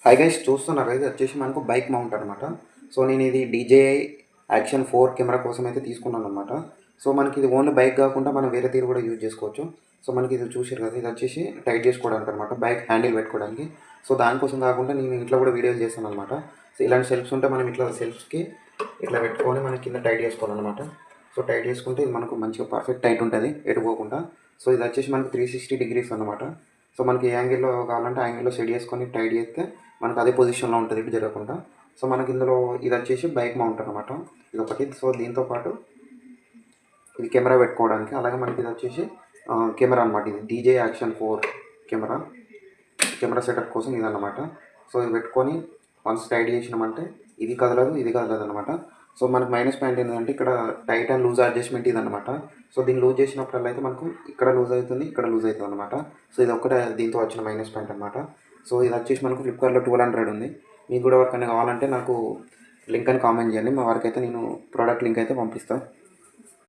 Hi guys, చూస్తున్నారు ఇది వచ్చేసి మనకు బైక్ మౌంట్ అనమాట. సో నేను ఇది DJI యాక్షన్ 4 కెమెరా కోసం అయితే తీసుకున్నాను అనమాట. సో మనకి ఇది ఓన్లీ బైక్ కాకుండా మనం వేరే తీరు కూడా యూజ్ చేసుకోవచ్చు. సో మనకి ఇది చూసారు కదా, ఇది వచ్చేసి టైట్ చేసుకోవడానికి అనమాట, బైక్ హ్యాండిల్ పెట్టుకోవడానికి. సో దానికోసం కాకుండా నేను ఇంట్లో కూడా వీడియోలు చేస్తాను అనమాట. సో ఇలాంటి సెల్ఫ్స్ ఉంటే మనం ఇట్లా సెల్ఫ్స్కి ఇట్లా పెట్టుకొని మనం కింద టైట్ చేసుకోవాలన్నమాట. సో టైట్ చేసుకుంటే ఇది మనకు మంచిగా పర్ఫెక్ట్ టైట్ ఉంటుంది ఎటు పోకుండా. సో ఇది వచ్చేసి మనకు 360 డిగ్రీస్ అనమాట. సో మనకి ఏ యాంగిల్లో కావాలంటే యాంగిల్లో సెట్ చేసుకొని టైట్ చేస్తే మనకు అదే పొజిషన్లో ఉంటుంది ఇటు జరగకుండా. సో మనకి ఇందులో ఇది వచ్చేసి బైక్ మౌంట్ అనమాట, ఇది ఒకటి. సో దీంతోపాటు ఇది కెమెరా పెట్టుకోవడానికి, అలాగే మనకి ఇది వచ్చేసి కెమెరా అనమాట. ఇది DJI యాక్షన్ 4 కెమెరా సెటప్ కోసం ఇదన్నమాట. సో ఇది పెట్టుకొని వన్స్ టైట్ చేసినామంటే ఇది కదలదు, ఇది కదలదు అనమాట. సో మనకు మైనస్ పాయింట్ ఏంటంటే ఇక్కడ టైట్ అండ్ లూజ్ అడ్జస్ట్మెంట్ ఇది అనమాట. సో దీన్ని లూజ్ చేసినప్పుడల్లా అయితే మనకు ఇక్కడ లూజ్ అవుతుంది, ఇక్కడ లూజ్ అవుతుంది అనమాట. సో ఇది ఒక్కటే దీంతో వచ్చిన మైనస్ పాయింట్ అనమాట. సో ఇది వచ్చేసి మనకు ఫ్లిప్కార్ట్లో 1200 ఉంది. మీకు కూడా ఎవరికైనా కావాలంటే నాకు లింక్ అని కామెంట్ చేయండి, మా వారికి అయితే నేను ప్రోడక్ట్ లింక్ అయితే పంపిస్తాను.